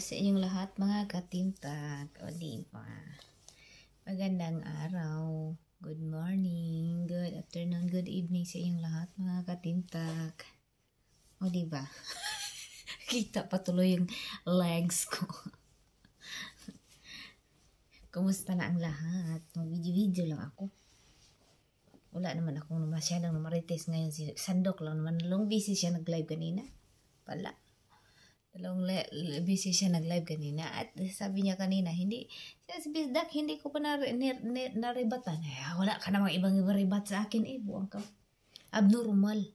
sa inyong lahat mga katintag. O diba? Magandang araw. Good morning, good afternoon, good evening sa inyong lahat mga katintag. O diba? Kita patuloy yung legs ko. Kumusta na ang lahat? Mag-video-video lang ako. Wala naman akong masyadong namarites ngayon. Si Sandok lang naman. Long busy siya nag-live kanina. Pala. Busy siya nag-live kanina. At sabi niya kanina, hindi, si Bisdak, hindi ko pa naribatan. Wala ka namang ibang ribat sa akin. Buwang ka. Abnormal.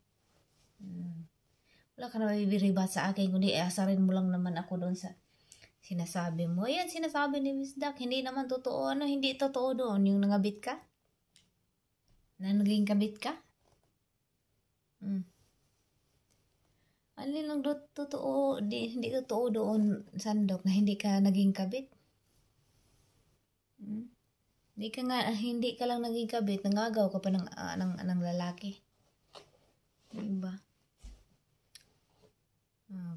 Wala ka namang ribat sa akin. Kundi asarin mo lang naman ako doon sa sinasabi mo. Yan, sinasabi ni Bisdak. Hindi naman totoo. Hindi totoo doon. Yung nangabit ka? Na naging kabit ka? Alin lang totoo, hindi totoo doon, Sandok, na hindi ka naging kabit. Hindi ka lang naging kabit, nangagaw ka pa ng lalaki. Diba?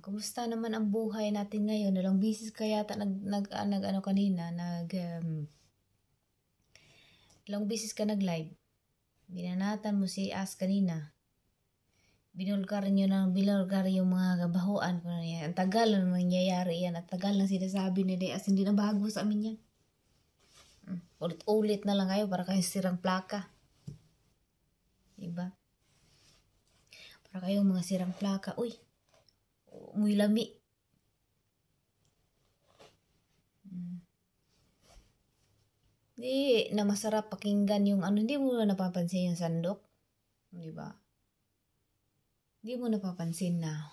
Kumusta naman ang buhay natin ngayon? Nalang bisis ka yata ilang bisis ka nag-live. Binanatan mo si As kanina. Binulgar yung mga kabahuan ko na yan. Ang tagal na nangyayari yan. At tagal na sinasabi ni As. Hindi na bago sa amin yan. Ulit-ulit na lang kayo para kayo sirang plaka. Diba? Para kayo mga sirang plaka. Uy, umuy lami. Di na masarap pakinggan yung hindi mo na napapansin yung Sandok. Diba? Di mo napapansin na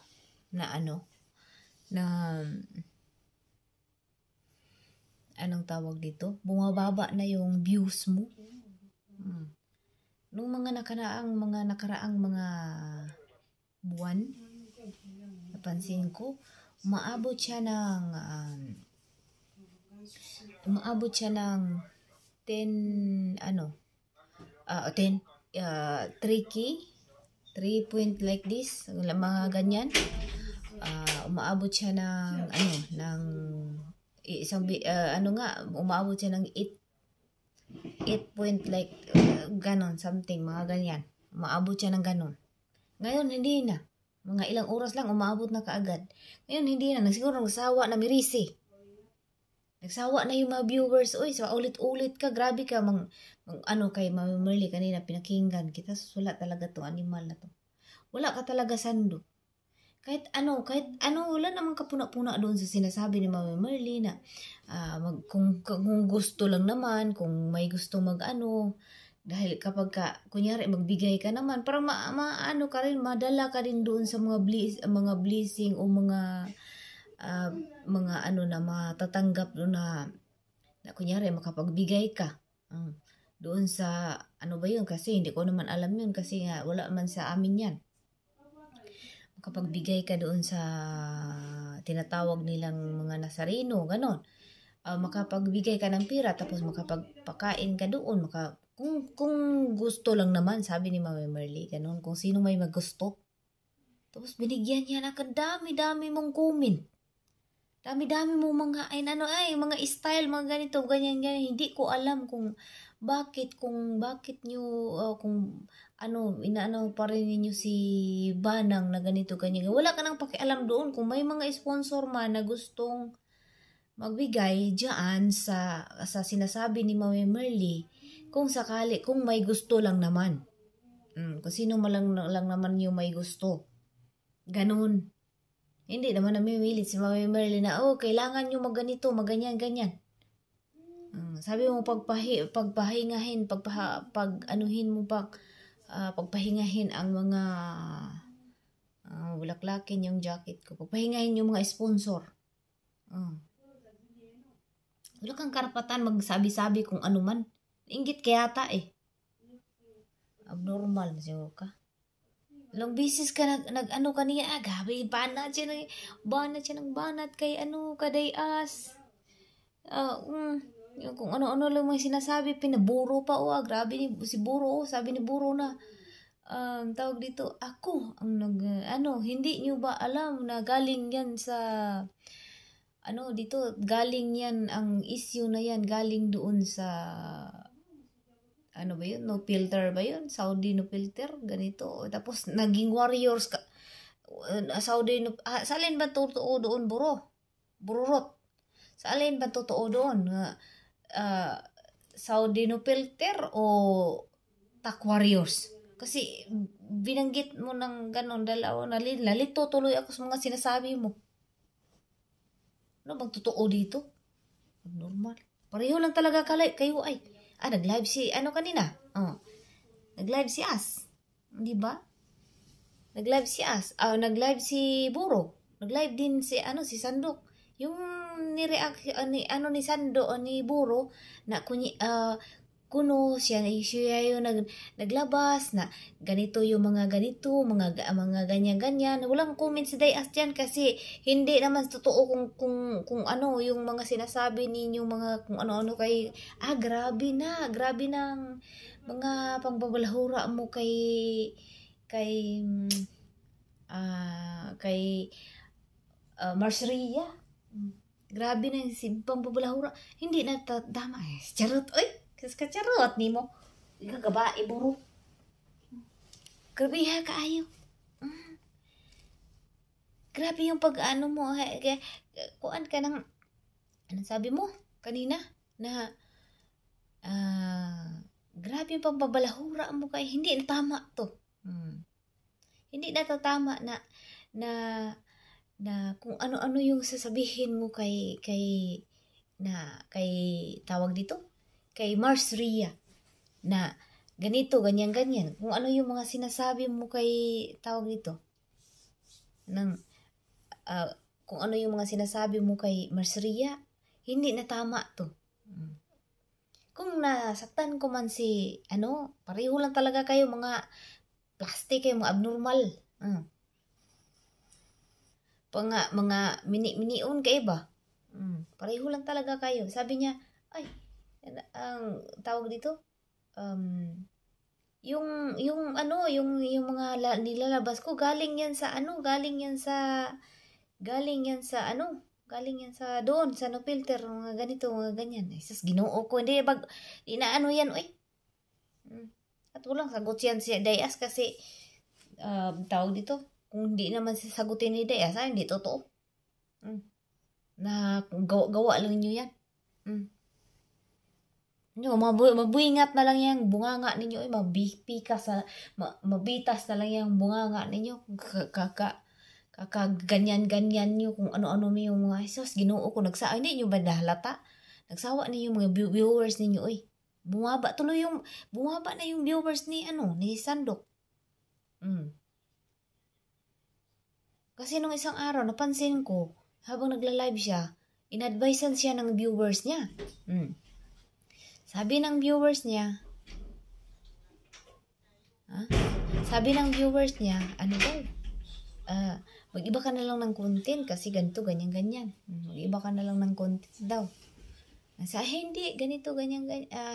anong tawag dito? Bumababa na yung views mo. Nung mga nakaraang mga buwan, napansin ko, umaabot siya ng 3 point like this, mga ganyan. Umaabot siya ng umaabot siya ng 8 point like ganon, something, mga ganyan. Umaabot siya ng ganon. Ngayon, hindi na. Mga ilang oras lang, umaabot na kaagad. Ngayon, hindi na. Siguro nagsawa na mirisi. Nagsawa na yung mga viewers. Uy, so ulit-ulit ka. Grabe ka. Kay Mami Merly kanina pinakinggan kita. Wala talaga to animal na to. Wala ka talaga, Sando. Kahit wala namang kapuna-puna doon sa sinasabi ni Mami Merly na kung gusto lang naman, kung may gusto dahil kapag kunyari magbigay ka naman, para ka rin, madala ka rin doon sa mga blessing o mga na matatanggap doon na kunyari makapagbigay ka doon sa ba yun, kasi hindi ko naman alam yun kasi nga wala man sa amin yan. Makapagbigay ka doon sa tinatawag nilang mga Nazareno, ganon. Makapagbigay ka ng pira tapos makapagpakain ka doon, kung gusto lang naman, sabi ni Mami Merly, ganon, kung sino may magusto. Tapos binigyan niya na dami-dami mong comment. Dami-dami mo mga mga style, mga ganito, ganyan. Hindi ko alam kung bakit nyo, inaano pa rin ninyo si Banang na ganito, ganyan. Wala ka nang pakialam doon kung may mga sponsor man na gustong magbigay diyan sa sinasabi ni Mami Merly, kung sakali, kung may gusto lang naman. Kung sino lang naman yung may gusto. Ganun. Hindi naman namimilit si Mami Merly na, kailangan nyo magganito, maganyan-ganyan. Sabi mo, pagpahingahin ang mga bulaklakin yung jacket ko. Pagpahingahin yung mga sponsor. Wala kang karapatan magsabi-sabi kung ano man. Inggit kaya yata Abnormal siguro ka. Long bisis ka kaniya, gabi, banat siya kay kaday As. Kung ano lang may sinasabi, pinaburo pa, grabe si Buro, sabi ni Buro na, tawag dito, ako, ang hindi nyo ba alam na galing yan sa ano dito, galing yan, ang issue na yan, galing doon sa, ano ba yun, no filter ba yun? Saudi no filter, ganito. Tapos, naging warriors ka, Saudi no, sa alin ba totoo doon, bururot? Sa alin ba totoo doon? Uh, Saudi no filter o Tak Warriors? Kasi, binanggit mo ng ganon, dalawa, nalito tuloy ako sa mga sinasabi mo. Ano bang totoo dito? Normal. Pareho lang talaga kayo ay. Nag-live si, ano kanina? Nag-live si As. Di ba? Nag-live si As. Nag-live si Buro. Nag-live din si, si Sandok. Yung ni-react, ni Sando, ni Buro, na kuno siya yung naglabas na ganito yung mga ganito, mga ganyan-ganyan. Walang comment si Dayas dyan kasi hindi naman totoo kung ano yung mga sinasabi ninyo, mga kung ano-ano kay, grabe ng mga pangbabalahura mo kay Marsria. Grabe na yung pangbabalahura. Hindi na tama eh. Charot, oy! Kasi kacharot ni mo. Ikaw gabae, buro. Grabe ha, kaayo. Grabe yung pag-ano mo. Kuan ka ng, anong sabi mo kanina? Na, grabe yung pagbabalahura mo kay, hindi na tama to. Hindi na tama na kung ano-ano yung sasabihin mo kay tawag dito, kay Marsria, na ganito, ganyan. Kung ano yung mga sinasabi mo kay tawag dito, kung ano yung mga sinasabi mo kay Marsria, hindi na tama to. Kung nasaktan ko man si, pareho lang talaga kayo, mga plastic kayo, mga abnormal. Mga mini-minion kayo ba? Pareho lang talaga kayo. Sabi niya, ang tawag dito, yung mga nilalabas ko, galing yan sa doon, sa no filter, mga ganito, mga ganyan. Sus, Ginoo ko, hindi inaano yan, oy. At walang sagot yan si Dayas kasi, tawag dito, kung hindi naman sasagutin ni Dayas, hindi totoo. Na gawa lang niyo yan. Mabuingat na lang yung bunganga ninyo, mabitas na lang yung bunganga ninyo, ganyan nyo, kung ano-ano yung mga sus, Ginoo ko, hindi nyo ba nahalata? Nagsawa ninyo mga viewers ninyo, bumaba na yung viewers ni Sandok. Kasi nung isang araw, napansin ko, habang nagla-live siya, in-advisean siya ng viewers niya. Sabi ng viewers niya, ano daw, mag-iba ka na lang ng content kasi ganito, ganyan. Mag-iba ka na lang ng content daw. Hindi, ganito, ganyan.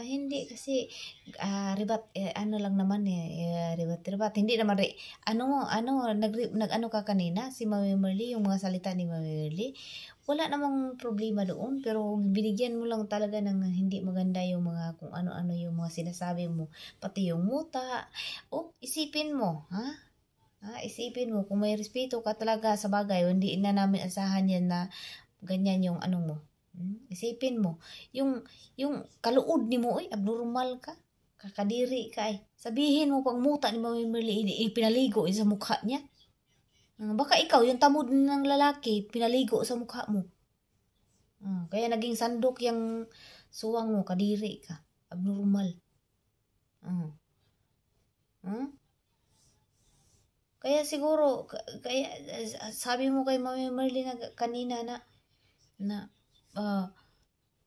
Hindi kasi, ribat, lang naman ribat. Hindi naman, nag-ano ka kanina, si Mami Merly, yung mga salita ni Mami Merly, wala namang problema doon, pero binigyan mo lang talaga ng hindi maganda yung mga, kung ano-ano yung mga sinasabi mo, pati yung muta. Isipin mo, isipin mo, kung may respeto ka talaga sa bagay, hindi na namin asahan yan na ganyan yung ano mo. Isipin mo, yung kaluod ni mo, abnormal ka, kakadiri ka Sabihin mo pang muta ni Mami Merly, pinaligo sa mukha niya. Baka ikaw, yung tamod ng lalaki, pinaligo sa mukha mo. Kaya naging sandok yung suwang mo, kadiri ka. Abnormal. Kaya siguro, sabi mo kay Mami Merly na kanina na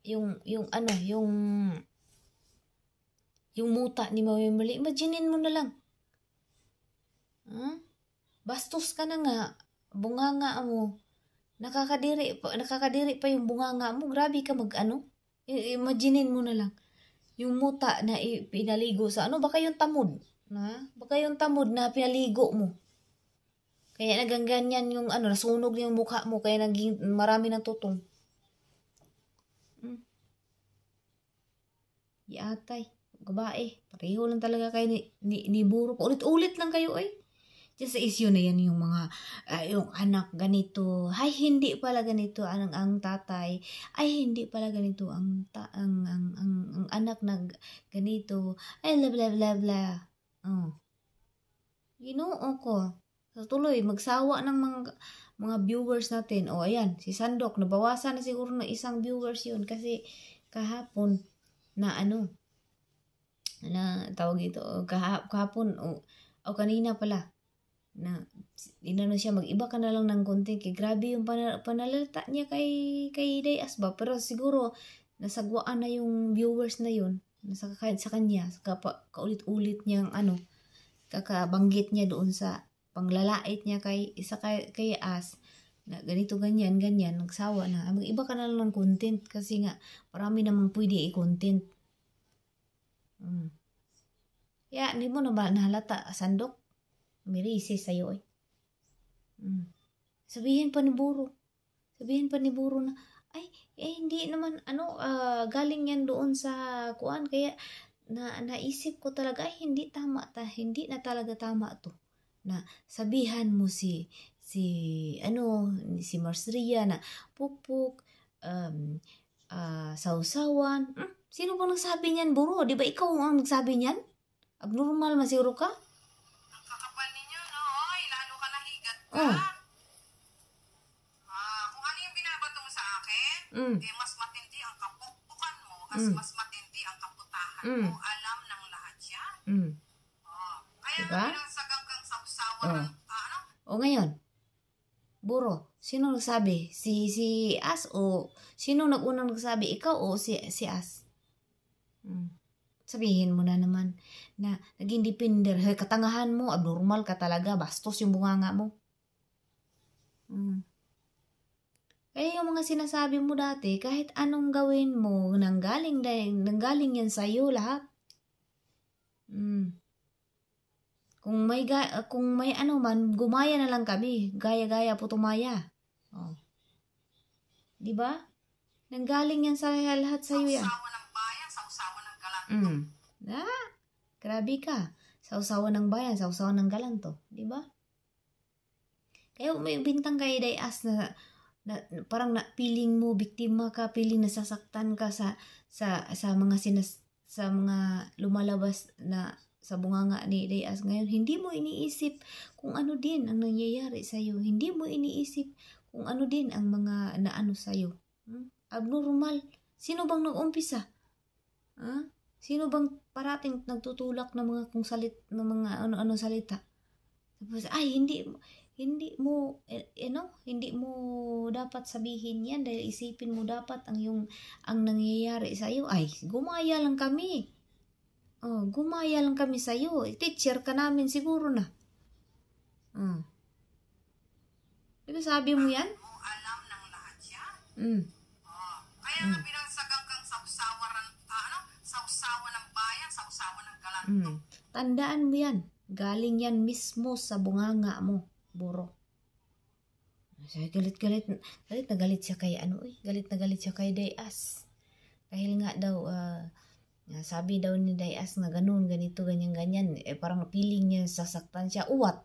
yung muta ni Mami Merly, imaginein mo na lang. Bastos ka na nga, bunganga mo, nakakadiri pa yung bunganga mo, grabe ka imaginein mo na lang, yung muta na pinaligo sa baka yung tamod na pinaligo mo, kaya nagangganyan yung nasunog yung mukha mo, kaya naging marami ng tutong. Mm. Yatay. Babae. Pareho lang talaga kayo ni Buro. Ulit-ulit lang kayo eh. Just sa issue na yan yung mga, yung anak ganito. Ay, hindi pala ganito ang tatay. Ay, hindi pala ganito ang anak na ganito. Ay, bla bla bla bla. Oh. Ginoo ko. So, tuloy, magsawa ng mga viewers natin. O, ayan, si Sandok, nabawasan na siguro ng isang viewers yun kasi kahapon na na tawag ito, kahapon o kanina pala na inano siya, mag-iba ka na lang ng konti kay grabe yung panalita niya kay Dayas ba, pero siguro nasagwaan na yung viewers na yun sa kanya sa kaulit-ulit niyang kakabanggit niya doon sa panglalait niya kay As na ganito ganyan nagsawa na mag-iba ka na lang ng content kasi nga marami namang pwede i-content. Kaya hindi mo na ba nahalata, Sandok? May racist sa'yo eh. Sabihin pa ni Buro na, ay, hindi naman, galing yan doon sa kuan, kaya naisip ko talaga, ay, hindi na talaga tama to. Na sabihan mo si Marsria na pupuk, sausawan. Sino bang nagsabi niyan, Buro? Di ba ikaw ang nagsabi niyan? Abnormal masiguro ka? Ang kakapal ninyo, no? Oy, lalo ka nahigat ka. Oh. Kung ano yung binabato mo sa akin, mas matindi ang kapukpukan mo, mas matindi ang kaputahan mo. Alam ng lahat yan. Kaya diba? Pinagsagang kang sausawan ng, O ngayon, Buro, sino nagsabi? Si As o sino nag-unang nagsabi? Ikaw o si As? Sabihin mo na naman na naging depender. Katangahan mo, abnormal ka talaga. Bastos yung bunganga mo. Kaya yung mga sinasabi mo dati, kahit anong gawin mo, nanggaling yan sa'yo lahat. Kung may man, gumaya na lang kami. Gaya-gaya, putumaya. Oh. Diba? Nanggaling yan sa lahat sa'yo yan. sausawan ng bayan, sausawan ng galanto. Grabe ka. Sausawan ng bayan, sausawan ng galanto. Diba? Kaya may bintang kay Dayas na parang feeling mo, biktima ka, feeling nasasaktan ka sa mga lumalabas na sa bunganga ni Dayas ngayon. Hindi mo iniisip kung ano din ang nangyayari sa'yo. Hindi mo iniisip kung ano din ang mga naano sa'yo. Abnormal. Sino bang nag-umpisa? Sino bang parating nagtutulak ng mga ng mga ano salita? Tapos hindi mo dapat sabihin yan dahil isipin mo dapat ang nangyayari sa iyo ay gumaya lang kami. Gumaya lang kami sa iyo. Teacher ka namin siguro na. Diba sabi mo yan? Alam ng lahat yan. Kaya nga pinagsagang kang sausawan ng bayan, sausawan ng galanto. Tandaan mo yan. Galing yan mismo sa bunganga mo, Buro. Galit na galit siya kay galit na galit siya kay Dayas. Dahil nga daw, sabi daw ni Dayas na ganun, ganito, ganyan. Parang feeling niya sasaktan siya. Uwat.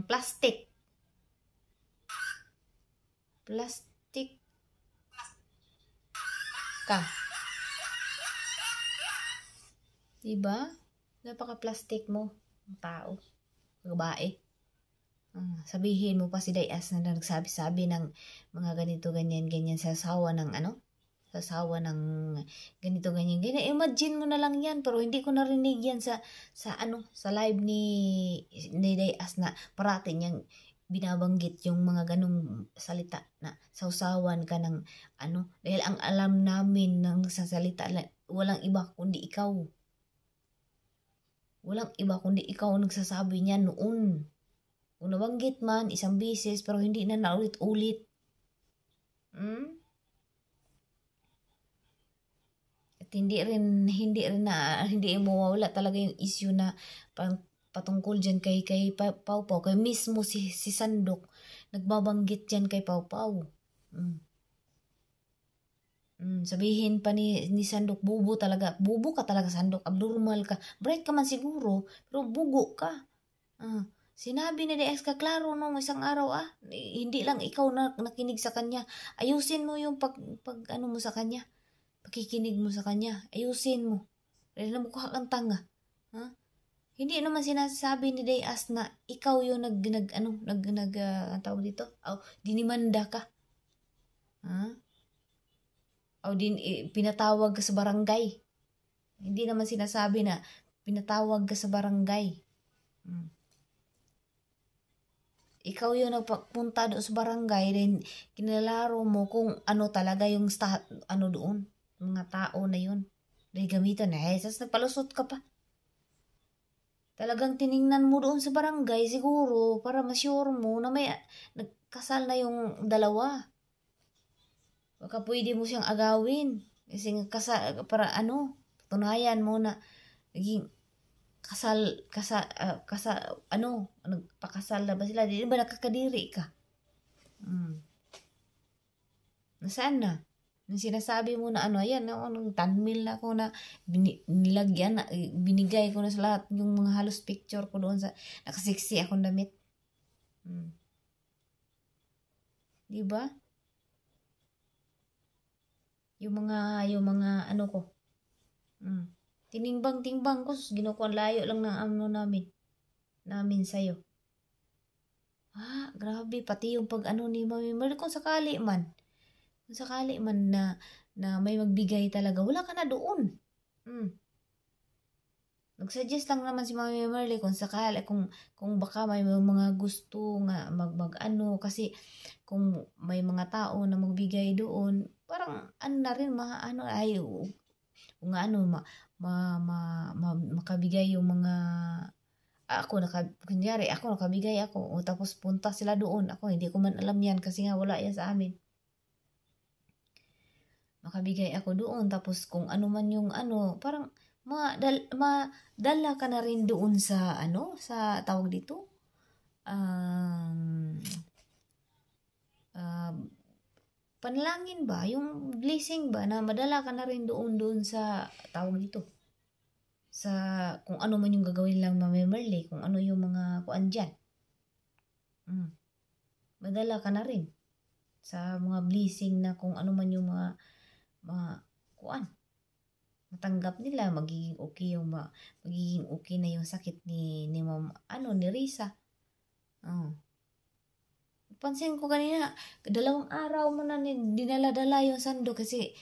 Plastic ka. Diba? Napaka-plastic mo. Ang tao. Babae. Sabihin mo pa si Dayas na nagsabi-sabi ng mga ganito, ganyan, sa asawa ng ganito, ganyan. Imagine mo na lang yan, pero hindi ko narinig yan sa live ni Dayas na parati niyang binabanggit yung mga ganong salita na sausawan ka ng dahil ang alam namin ng sasalita walang iba kundi ikaw. Walang iba kundi ikaw ang nagsasabi niya noon. Kung nabanggit man isang beses pero hindi na naulit-ulit. At hindi mo mawala talaga yung issue na patungkol dyan kay Pau Pau, kay mismo si Sandok nagbabanggit dyan kay Pau Pau. Sabihin pa ni Sandok, bubo talaga. Bubo ka talaga, Sandok. Abnormal ka. Bright ka man siguro, pero bugo ka. Sinabi ni DX ka, klaro nung isang araw, hindi lang ikaw na nakinig sa kanya. Ayusin mo yung ano mo sa kanya. Pakikinig mo sa kanya. Ayusin mo. Dahil na mukha kang tanga. Hindi naman sinasabi ni DX na ikaw yung ang tawag dito? Dinimanda ka. Pinatawag ka sa barangay. Hindi naman sinasabi na pinatawag ka sa barangay. Ikaw yung nagpunta doon sa barangay, then kinalaro mo kung ano talaga yung doon, mga tao na yun. Dahil gamitan na, sas nagpalusot ka pa. Talagang tiningnan mo doon sa barangay siguro para ma-sure mo na may nagkasal na yung dalawa. Baka pwede mo siyang agawin. Kasi para tunayan mo na naging nagpakasal na ba sila? Di ba nakakadiri ka? Nasaan na? Nung sinasabi mo na ayan, tanmil na ako na nilagyan, binigay ko na sa lahat yung mga halos picture ko doon sa nakasiksi akong damit. Di ba? Yung mga ano ko. Tinimbang-timbang ko, ginukuha layo lang ng namin sa'yo. Grabe, pati yung ni Mami Merly, kung sakali man na may magbigay talaga, wala ka na doon. Nag-suggest lang naman si Mami Merly kung sakali, kung baka may mga gusto nga kasi kung may mga tao na magbigay doon, parang na rin makabigay yung mga kunyari ako nakabigay ako tapos punta sila doon, ako hindi ko man alam yan kasi nga wala yan sa amin. Makabigay ako doon tapos kung ano man yung parang madala ka na rin doon sa sa tawag dito panalangin ba, yung blessing ba na madala ka na rin doon sa tawag dito sa kung ano man yung gagawin lang Mami Merly, kung ano yung mga kuan dyan. Madala ka na rin sa mga blessing na kung ano man yung mga kuan. Matanggap nila, magiging okay na yung sakit ni Ma'am ni Risa. Pansin ko kanina, 2 araw mo na dinala-dala yung sandok kasi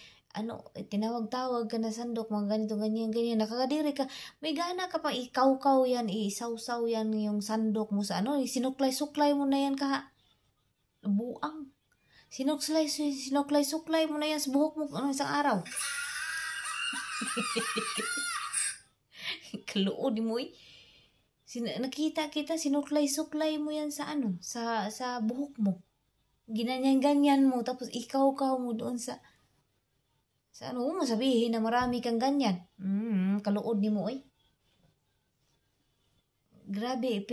tinawag-tawag ka na sandok, mga ganito, ganyan, nakakadiri ka. May gana ka pa, ikaw-kaw yan, isaw-saw yan yung sandok mo sa sinuklay-suklay mo na yan buang. Sinuklay-suklay mo na yan sa buhok mo isang araw. Kaluod mo nakita kita, sinuklay-suklay mo yan sa sa buhok mo. Ginanyan-ganyan mo, tapos ikaw mo doon sa mo sabihin na marami kang ganyan. Kaluod ni mo Grabe,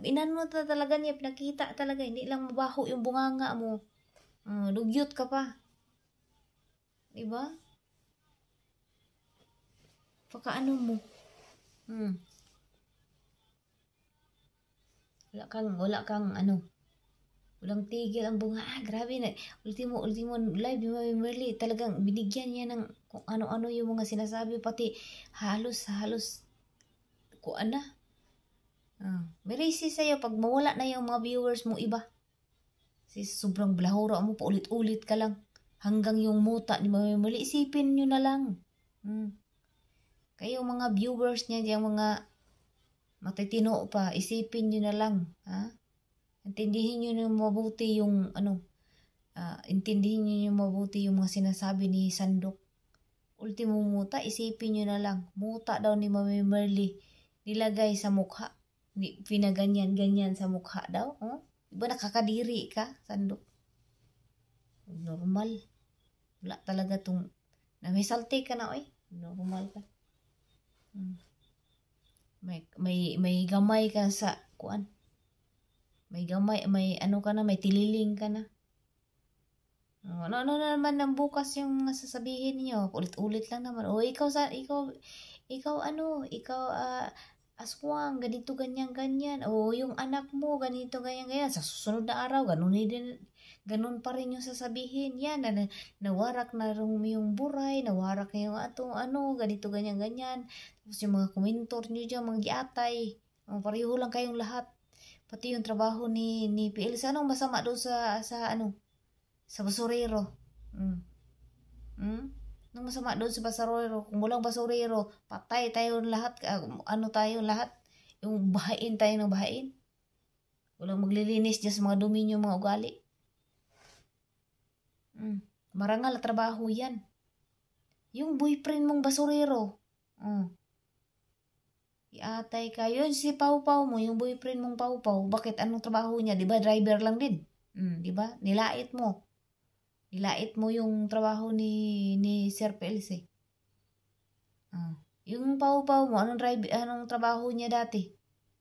inan mo talaga niya, pinakita talaga, hindi lang mabaho yung bunganga mo. Dugyot ka pa. Diba? Pakaano mo. Wala kang walang tigil ang bunga. Grabe na. Ultimo live yung Mami Merly. Talagang binigyan niya ng kung ano-ano yung mga sinasabi. Pati halos kuan na. May racist sa'yo pag mawala na yung mga viewers mo iba. Sobrang blahura mo, paulit-ulit ka lang. Hanggang yung muta ni Mami Merly, isipin nyo na lang. Kayo mga viewers niya, yung mga matitino pa, isipin nyo na lang. Intindihin nyo na mabuti yung intindihin nyo mabuti yung mga sinasabi ni Sandok. Ultimo muta, isipin nyo na lang. Muta daw ni Mami Merly, nilagay sa mukha. Pinaganyan-ganyan sa mukha daw. Diba nakakadiri ka, Sandok? Normal. Wala talaga may salty ka na, normal ka. May gamay ka sa kuan. May gamay, may ka na, may tililing ka na. Ano naman ng bukas yung mga sasabihin niyo? Ulit-ulit lang naman. O ikaw aswang, ganito, ganyan, ganyan. O yung anak mo, ganito, ganyan, ganyan. Sa susunod na araw, ganun pa rin yung sasabihin. Yan, nawarak na rin yung buray, nawarak na yung ganito, ganyan, ganyan. Tapos yung mga komentor nyo dyan, mga giatay. Pareho lang kayong lahat. Pati yung trabaho ni PLC. Anong masama doon sa basurero? Anong masama doon sa basurero? Kung walang basurero, patay tayo lahat. Tayo lahat? Yung bahain tayo ng bahain. Walang maglilinis dyan sa mga dumi nyo, mga ugali. Marangal na trabaho yan. Yung boyfriend mong basurero. Iatay ka. Yun si Pau Pau mo, yung boyfriend mong Pau Pau. Bakit? Anong trabaho niya? Diba? Driver lang din. Diba? Nilait mo yung trabaho ni Sir PLC. Yung Pau Pau mo, anong trabaho niya dati?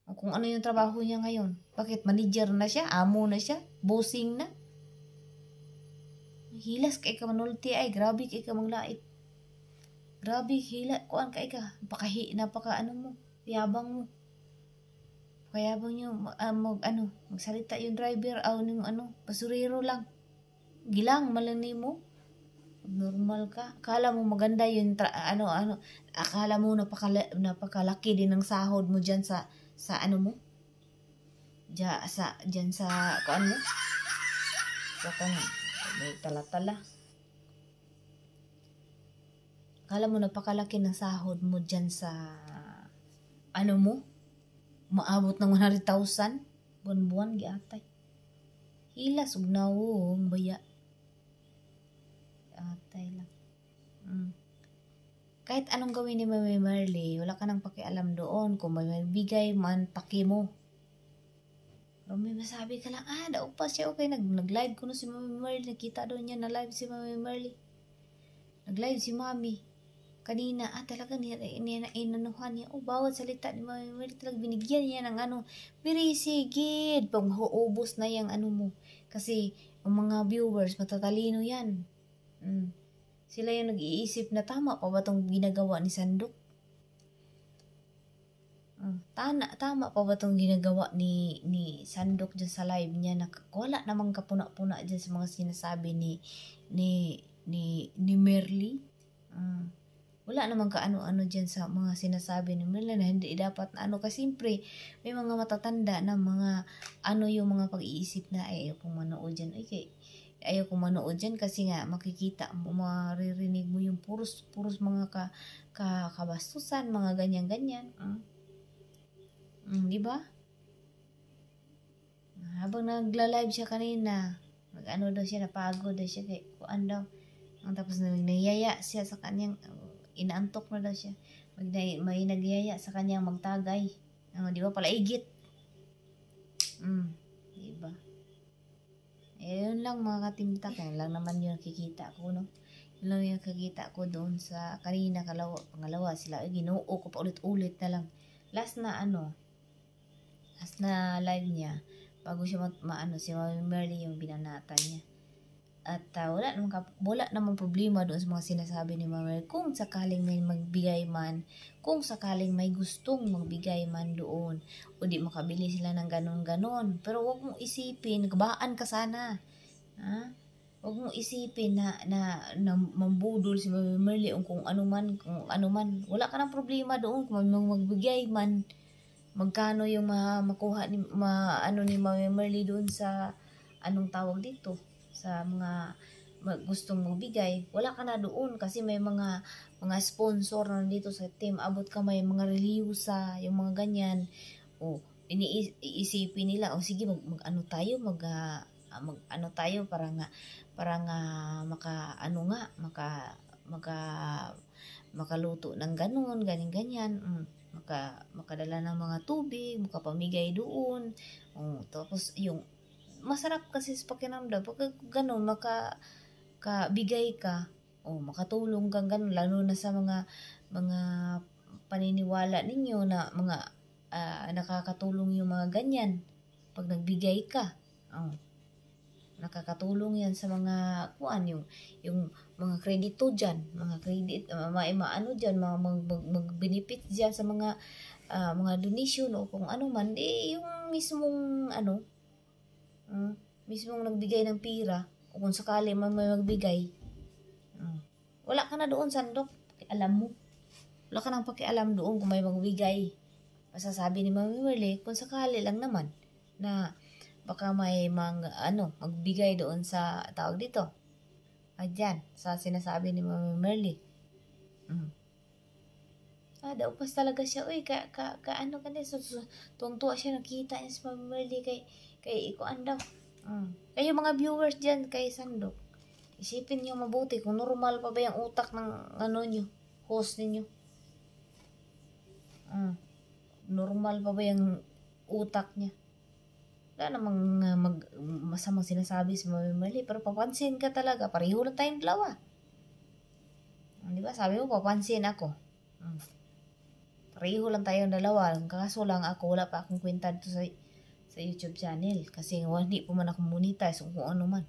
O kung ano yung trabaho niya ngayon? Bakit? Manager na siya? Amo na siya? Bossing na? Hilas kay ka manulti ay. Grabe kay ka manglait. Grabe, hila. Kuan kay ka. Napaka mo. Yabang mo. Kayabang nyo, magsalita yung driver, basurero lang. Gilang, malani mo. Normal ka. Akala mo maganda yun, akala mo napakalaki din ng sahod mo dyan sa mo? Dyan sa, kuan mo? Bakang, may tala-tala. Akala mo napakalaki ng sahod mo dyan sa, mo? Maabot ng 100,000 buwan-buwan giatay. Hilas ug nawong baya. Atay lang. Kahit anong gawin ni Mami Marley, wala ka nang pakialam doon. Kung may bigay man, paki mo. Pero may masabi ka lang, daw pa siya. Okay, nag-live ko no si Mami Marley. Nakita doon niya na live si Mami Marley. Nag-live si Mami. Kanina, talaga inanuhan niya. Bawat salita ni Mami Marley talagang binigyan niya ng very sigid. Pag mahuubos na yung mo. Kasi, ang mga viewers, matatalino yan. Sila yung nag-iisip na tama pa ba itong ginagawa ni Sandok? Tama pa ba itong ginagawa ni Sandok dyan sa live niya na wala namang kapuna-puna dyan sa mga sinasabi ni Merly? Wala namang kaano-ano dyan sa mga sinasabi ni Merly na hindi dapat kasi siyempre may mga matatanda na mga yung mga pag-iisip na ayaw kong manood dyan. Ayaw kong manood dyan kasi nga makikita mo, maririnig mo yung puros mga kabastusan, mga ganyan-ganyan. Diba? Habang nagla-live siya kanina, daw siya, napagod daw siya kay kuan daw. Tapos nagyaya siya sa kanyang inaantok na daw siya. May nagyaya sa kanyang magtagay. Di ba? Palaigit. Diba? Yun lang mga katimtak. Yun lang naman yung nakikita ko, no? Yun lang yung nakikita ko doon sa kanina, pangalawa sila. Ginoo ko pa ulit-ulit na lang. Last na live niya, bago siya si Mami Merly yung binanata niya. At wala namang problema doon sa mga sinasabi ni Mami. Kung sakaling may magbigay man, kung sakaling may gustong magbigay man doon, o di makabili sila ng ganon-ganon. Pero wag mong isipin, kabaan ka sana. Wag mong isipin na mambudol si Mami Merly o kung ano man. Wala ka ng problema doon kung magbigay man. Magkano yung makuha ni Mami Merly doon sa anong tawag dito? Sa mga gustong magbigay, wala ka na doon kasi may mga sponsor na dito sa team. Abot ka may mga reliyosa, yung mga ganyan. Iniisipin nila, sige mag-ano tayo, mag-ano tayo para nga makaluto ng ganun, ganyan. Makadala ng mga tubig, makapamigay doon. Tapos yung masarap kasi sa pakiramdam pag ganun makabigay ka makatulong kang ganun, lalo na sa mga paniniwala ninyo na mga nakakatulong yung mga ganyan pag nagbigay ka. Nakakatulong yan sa mga kuan yung mga kredito diyan, mga credit maano diyan, mag-benefit diyan sa mga donation o kung ano man yung mismong mismong nagbigay ng pira o kung sakali man may magbigay. Wala ka na doon sandok, alam mo. Wala ka nang pakialam doon kung may magbigay. Masasabi ni Mami Merle kung sakali lang naman na baka may magbigay doon sa tawag dito. Diyan, sa sinasabi ni Mami Merle. Daupas talaga siya. Uy, ano ka na, tuwang-tuwa siya, nakita niya si Mami Merle kay ikuan daw. Kayo mga viewers dyan kay Sandok, isipin niyo mabuti kung normal pa ba yung utak ng nyo, host ninyo. Normal pa ba yung utak niya? Wala namang masamang sinasabi sa Mami Merle, pero papansin ka talaga, pareho lang tayong dalawa. Di ba? Sabi mo, papansin ako. Pareho lang tayong dalawa. Kaso lang ako, wala pa akong kwenta dito sa YouTube channel. Kasi hindi pa man ako monetize kung ano man.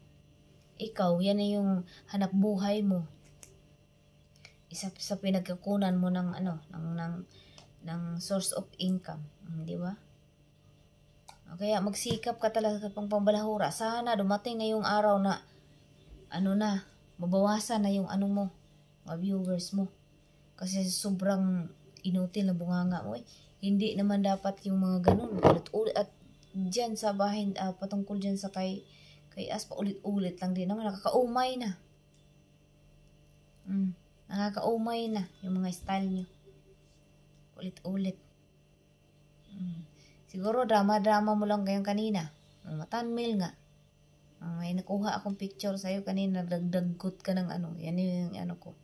Ikaw, yan na yung hanap buhay mo. Isa sa pinagkakunan mo ng source of income. Di ba? Kaya magsikap ka talaga pang pambalahura. Sana dumating na yung araw na mabawasan na yung mo, mga viewers mo. Kasi sobrang inutil na bunganga mo. Hindi naman dapat yung mga ganun. Ulit-ulit at dyan sa bahay, patungkol dyan sa kay Aspa, ulit-ulit lang din naman. Nakakaumay na. Nakakaumay na yung mga style nyo. Ulit-ulit. Siguro drama-drama mo lang kayong kanina. Matanmil nga. May nakuha akong picture sa'yo kanina. Nagdagdagot ka ng Yan yung ko.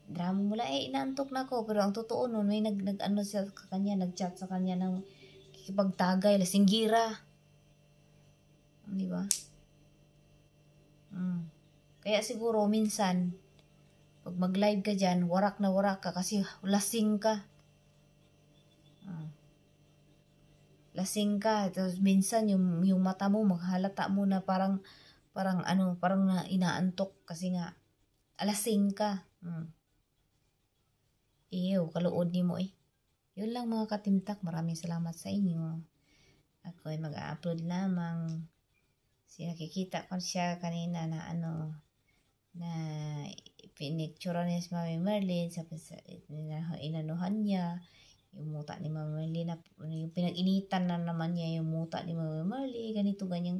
Drama mo lang. Inaantok na ako. Pero ang totoo nun, may sa kanya, nag-chat sa kanya ng kikipagtagay. Lasinggira. Di ba? Kaya siguro minsan, pag mag-live ka dyan, warak na warak ka kasi lasing ka. Lasing ka. Tapos minsan yung mata mo maghalata mo na parang na inaantok kasi nga lasing ka. Kaluod ni mo Yun lang mga katimtak. Maraming salamat sa inyo. Ako ay mag-upload lamang. Nakikita ko siya kanina na na pinicture niya si Mami Merle, inanuhan niya yung muta ni Mami Merle, yung pinag-initan na naman niya yung muta ni Mami Merle, ganito, ganyan,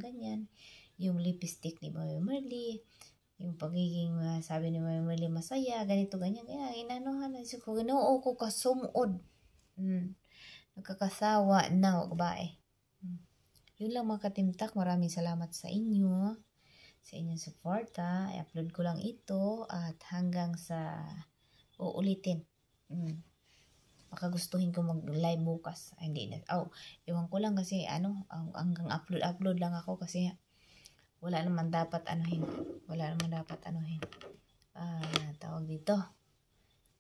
yung lipstick ni Mami Merle, yung pagiging sabi ni Mami Merle masaya, ganito, ganyan, inanuhan na siya ko, ginoo ko kasumod, nakakasawa na, wag ba Yun lang mga katimtak, maraming salamat sa inyo, sa inyong suporta. I-upload ko lang ito at hanggang sa uulitin. Baka gustuhin ko mag-live bukas. Hindi na. Iwan ko lang kasi hanggang upload lang ako kasi wala naman dapat anuhin. Tawag dito.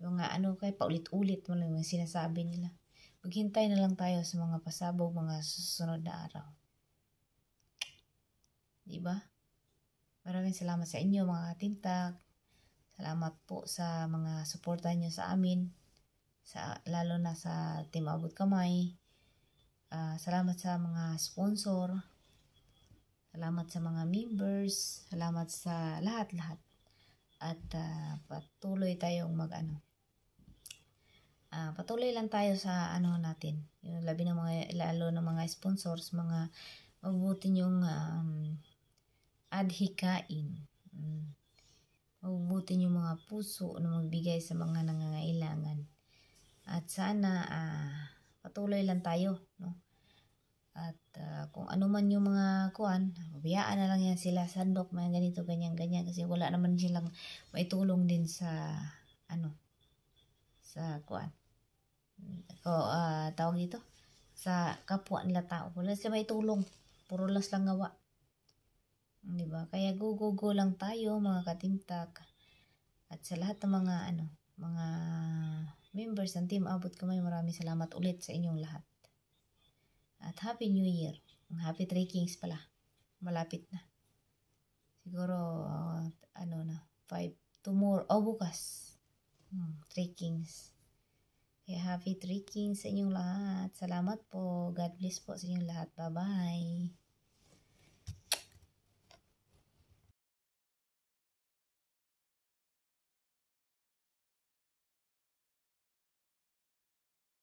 Yung kaya paulit-ulit mo lang yung sinasabi nila. Maghintay na lang tayo sa mga pasabog, mga susunod na araw. Diba? Maraming salamat sa inyo mga katimtak. Salamat po sa mga suporta nyo sa amin. Lalo na sa Team Abot Kamay. Salamat sa mga sponsor. Salamat sa mga members. Salamat sa lahat-lahat. At patuloy tayong patuloy lang tayo sa natin. Yung labi ng lalo ng mga sponsors, mga mabubuti yung adhikain. Mabubuti yung mga puso na magbigay sa mga nangangailangan. At sana patuloy lang tayo, no? At kung ano man yung mga pabayaan na lang yan sila, Sandok, mga ganito, ganyan, kasi wala naman silang maitulong din sa tawag dito, sa kapwa nila tao. Wala sila maitulong, puro las lang gawa. Diba? Kaya go lang tayo mga katimtak. At sa lahat ng mga members ng Team Abot Kamay, maraming salamat ulit sa inyong lahat. At Happy New Year. Happy 3 Kings pala. Malapit na. Siguro, 5 tomorrow, bukas. Trekkings. Kaya happy trekking sa inyong lahat. Salamat po. God bless po sa inyong lahat. Bye-bye.